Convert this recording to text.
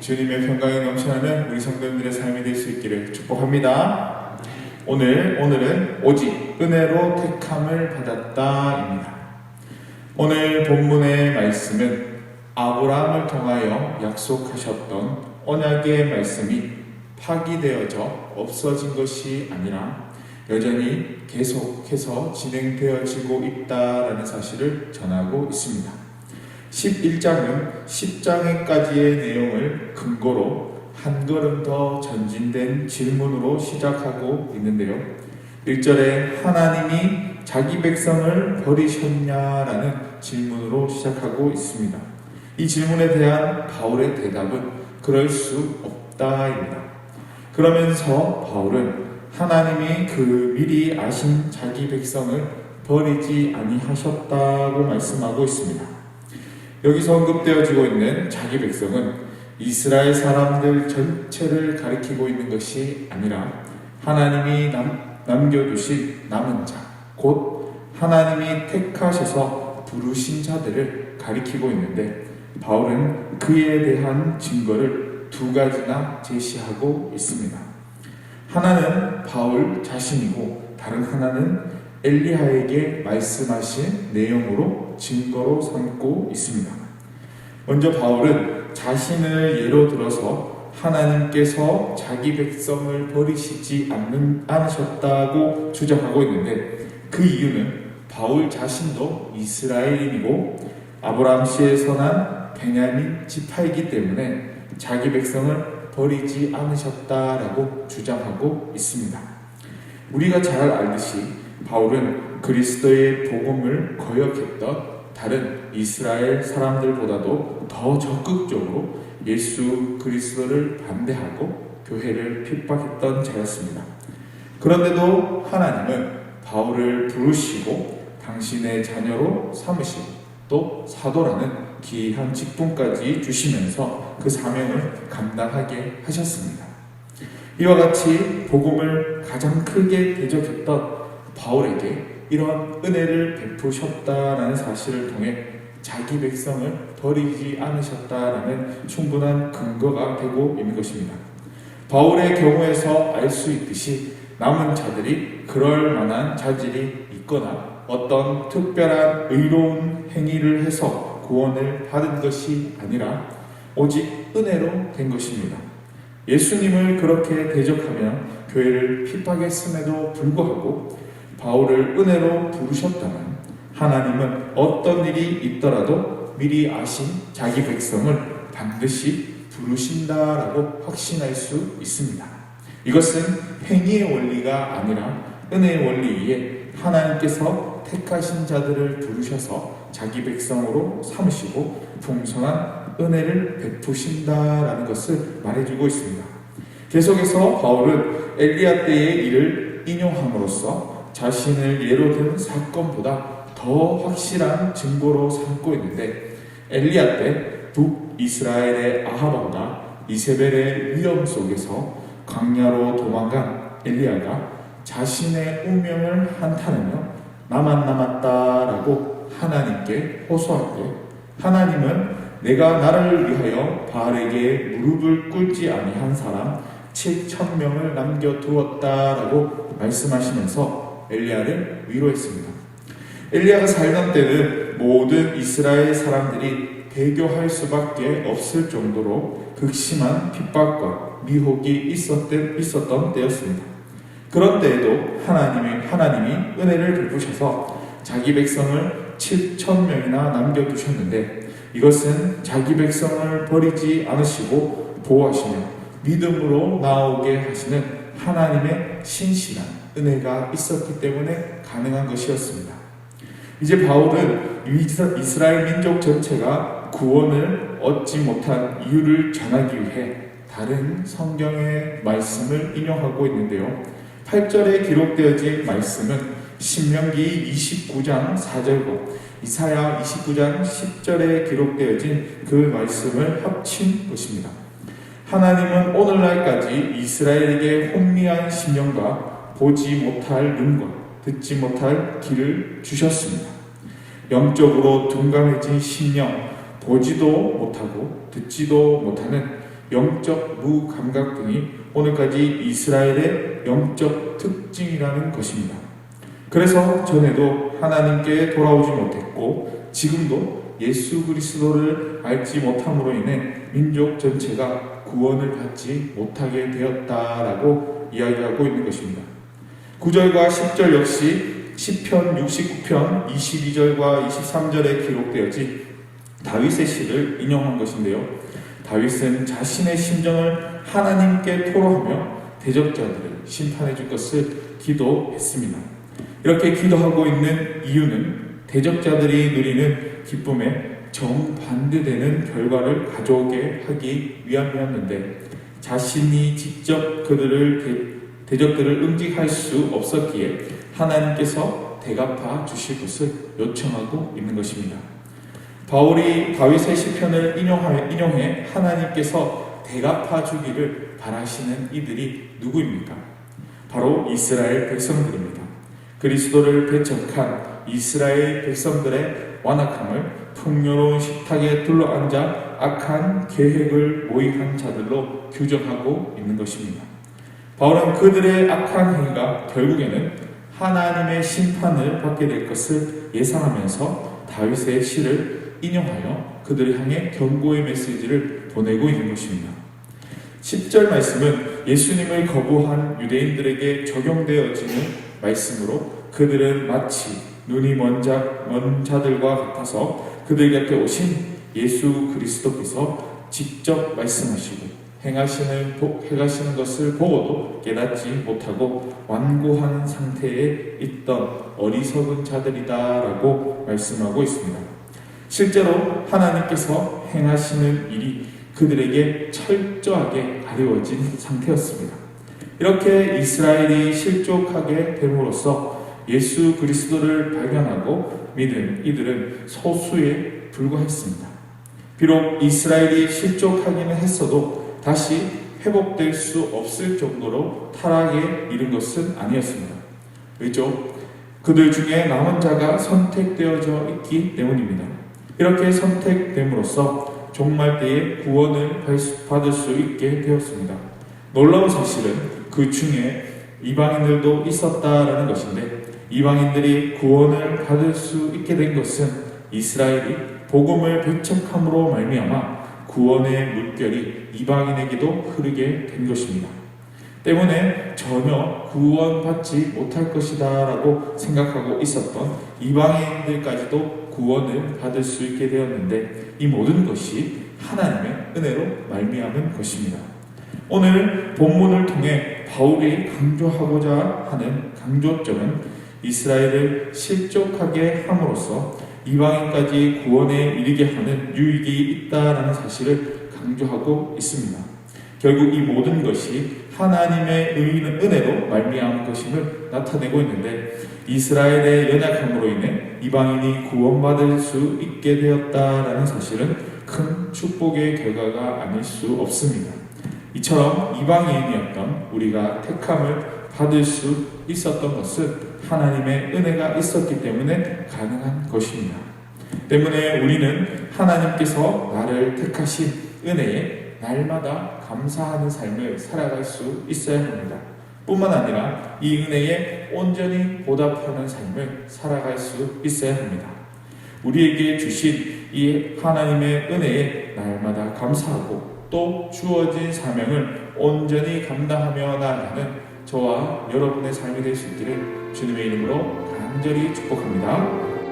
주님의 평강이 넘쳐나는 우리 성도님들의 삶이 될 수 있기를 축복합니다. 오늘은 오직 은혜로 택함을 받았다입니다. 오늘 본문의 말씀은 아브라함을 통하여 약속하셨던 언약의 말씀이 파기되어져 없어진 것이 아니라 여전히 계속해서 진행되어지고 있다라는 사실을 전하고 있습니다. 11장은 10장에까지의 내용을 근거로 한 걸음 더 전진된 질문으로 시작하고 있는데요. 1절에 하나님이 자기 백성을 버리셨냐라는 질문으로 시작하고 있습니다. 이 질문에 대한 바울의 대답은 그럴 수 없다입니다. 그러면서 바울은 하나님이 그 미리 아신 자기 백성을 버리지 아니하셨다고 말씀하고 있습니다. 여기서 언급되어지고 있는 자기 백성은 이스라엘 사람들 전체를 가리키고 있는 것이 아니라 하나님이 남겨두신 남은 자, 곧 하나님이 택하셔서 부르신 자들을 가리키고 있는데 바울은 그에 대한 증거를 두 가지나 제시하고 있습니다. 하나는 바울 자신이고 다른 하나는 엘리야에게 말씀하신 내용으로 증거로 삼고 있습니다. 먼저 바울은 자신을 예로 들어서 하나님께서 자기 백성을 버리시지 않으셨다고 주장하고 있는데 그 이유는 바울 자신도 이스라엘인이고 아브라함 씨의 선한 베냐민 지파이기 때문에 자기 백성을 버리지 않으셨다라고 주장하고 있습니다. 우리가 잘 알듯이 바울은 그리스도의 복음을 거역했던 다른 이스라엘 사람들보다도 더 적극적으로 예수 그리스도를 반대하고 교회를 핍박했던 자였습니다. 그런데도 하나님은 바울을 부르시고 당신의 자녀로 삼으시고 또 사도라는 귀한 직분까지 주시면서 그 사명을 감당하게 하셨습니다. 이와 같이 복음을 가장 크게 대적했던 바울에게 이런 은혜를 베푸셨다라는 사실을 통해 자기 백성을 버리지 않으셨다라는 충분한 근거가 되고 있는 것입니다. 바울의 경우에서 알 수 있듯이 남은 자들이 그럴 만한 자질이 있거나 어떤 특별한 의로운 행위를 해서 구원을 받은 것이 아니라 오직 은혜로 된 것입니다. 예수님을 그렇게 대적하며 교회를 핍박했음에도 불구하고 바울을 은혜로 부르셨다면 하나님은 어떤 일이 있더라도 미리 아신 자기 백성을 반드시 부르신다라고 확신할 수 있습니다. 이것은 행위의 원리가 아니라 은혜의 원리이기에 하나님께서 택하신 자들을 부르셔서 자기 백성으로 삼으시고 풍성한 은혜를 베푸신다라는 것을 말해주고 있습니다. 계속해서 바울은 엘리야 때의 일을 인용함으로써 자신을 예로 든 사건보다 더 확실한 증거로 삼고 있는데 엘리야 때 북이스라엘의 아합왕과 이세벨의 위험 속에서 광야로 도망간 엘리야가 자신의 운명을 한탄하며 나만 남았다라고 하나님께 호소할 때 하나님은 내가 나를 위하여 바알에게 무릎을 꿇지 아니한 사람 7,000명을 남겨두었다라고 말씀하시면서 엘리야를 위로했습니다. 엘리야가 살던 때는 모든 이스라엘 사람들이 배교할 수밖에 없을 정도로 극심한 핍박과 미혹이 있었던 때였습니다. 그런 때에도 하나님이 은혜를 베푸셔서 자기 백성을 7,000명이나 남겨두셨는데 이것은 자기 백성을 버리지 않으시고 보호하시며 믿음으로 나오게 하시는 하나님의 신실한 은혜가 있었기 때문에 가능한 것이었습니다. 이제 바울은 이스라엘 민족 전체가 구원을 얻지 못한 이유를 전하기 위해 다른 성경의 말씀을 인용하고 있는데요. 8절에 기록되어진 말씀은 신명기 29장 4절과 이사야 29장 10절에 기록되어진 그 말씀을 합친 것입니다. 하나님은 오늘날까지 이스라엘에게 혼미한 심령과 보지 못할 눈과 듣지 못할 귀를 주셨습니다. 영적으로 둔감해진 심령, 보지도 못하고 듣지도 못하는 영적 무감각 등이 오늘까지 이스라엘의 영적 특징이라는 것입니다. 그래서 전에도 하나님께 돌아오지 못했고 지금도 예수 그리스도를 알지 못함으로 인해 민족 전체가 구원을 받지 못하게 되었다라고 이야기하고 있는 것입니다. 9절과 10절 역시 시편 69편 22절과 23절에 기록되어진 다윗의 시를 인용한 것인데요. 다윗은 자신의 심정을 하나님께 토로하며 대적자들을 심판해 줄 것을 기도했습니다. 이렇게 기도하고 있는 이유는 대적자들이 누리는 기쁨에 정반대되는 결과를 가져오게 하기 위함이었는데 자신이 직접 대적들을 응징할 수 없었기에 하나님께서 대갚아 주실 것을 요청하고 있는 것입니다. 바울이 다윗의 시편을 인용해 하나님께서 대갚아 주기를 바라시는 이들이 누구입니까? 바로 이스라엘 백성들입니다. 그리스도를 배척한 이스라엘 백성들의 완악함을 풍요로운 식탁에 둘러앉아 악한 계획을 모의한 자들로 규정하고 있는 것입니다. 바울은 그들의 악한 행위가 결국에는 하나님의 심판을 받게 될 것을 예상하면서 다윗의 시를 인용하여 그들을 향해 경고의 메시지를 보내고 있는 것입니다. 10절 말씀은 예수님을 거부한 유대인들에게 적용되어지는 말씀으로 그들은 마치 눈이 먼 자들과 같아서 그들 곁에 오신 예수 그리스도께서 직접 말씀하시고 행하시는 것을 보고도 깨닫지 못하고 완고한 상태에 있던 어리석은 자들이다라고 말씀하고 있습니다. 실제로 하나님께서 행하시는 일이 그들에게 철저하게 가려워진 상태였습니다. 이렇게 이스라엘이 실족하게 됨으로써 예수 그리스도를 발견하고 믿은 이들은 소수에 불과했습니다. 비록 이스라엘이 실족하기는 했어도 다시 회복될 수 없을 정도로 타락에 이른 것은 아니었습니다. 왜죠? 그들 중에 남은 자가 선택되어져 있기 때문입니다. 이렇게 선택됨으로써 종말 때에 구원을 받을 수 있게 되었습니다. 놀라운 사실은 그 중에 이방인들도 있었다라는 것인데 이방인들이 구원을 받을 수 있게 된 것은 이스라엘이 복음을 배척함으로 말미암아 구원의 물결이 이방인에게도 흐르게 된 것입니다. 때문에 전혀 구원받지 못할 것이다 라고 생각하고 있었던 이방인들까지도 구원을 받을 수 있게 되었는데 이 모든 것이 하나님의 은혜로 말미암은 것입니다. 오늘 본문을 통해 바울이 강조하고자 하는 강조점은 이스라엘을 실족하게 함으로써 이방인까지 구원에 이르게 하는 유익이 있다라는 사실을 강조하고 있습니다. 결국 이 모든 것이 하나님의 은혜로 말미암은 것임을 나타내고 있는데 이스라엘의 연약함으로 인해 이방인이 구원받을 수 있게 되었다라는 사실은 큰 축복의 결과가 아닐 수 없습니다. 이처럼 이방인이었던 우리가 택함을 받을 수 있었던 것은 하나님의 은혜가 있었기 때문에 가능한 것입니다. 때문에 우리는 하나님께서 나를 택하신 은혜에 날마다 감사하는 삶을 살아갈 수 있어야 합니다. 뿐만 아니라 이 은혜에 온전히 보답하는 삶을 살아갈 수 있어야 합니다. 우리에게 주신 이 하나님의 은혜에 날마다 감사하고 또 주어진 사명을 온전히 감당하며 나아가는 저와 여러분의 삶이 될 수 있기를 주님의 이름으로 간절히 축복합니다.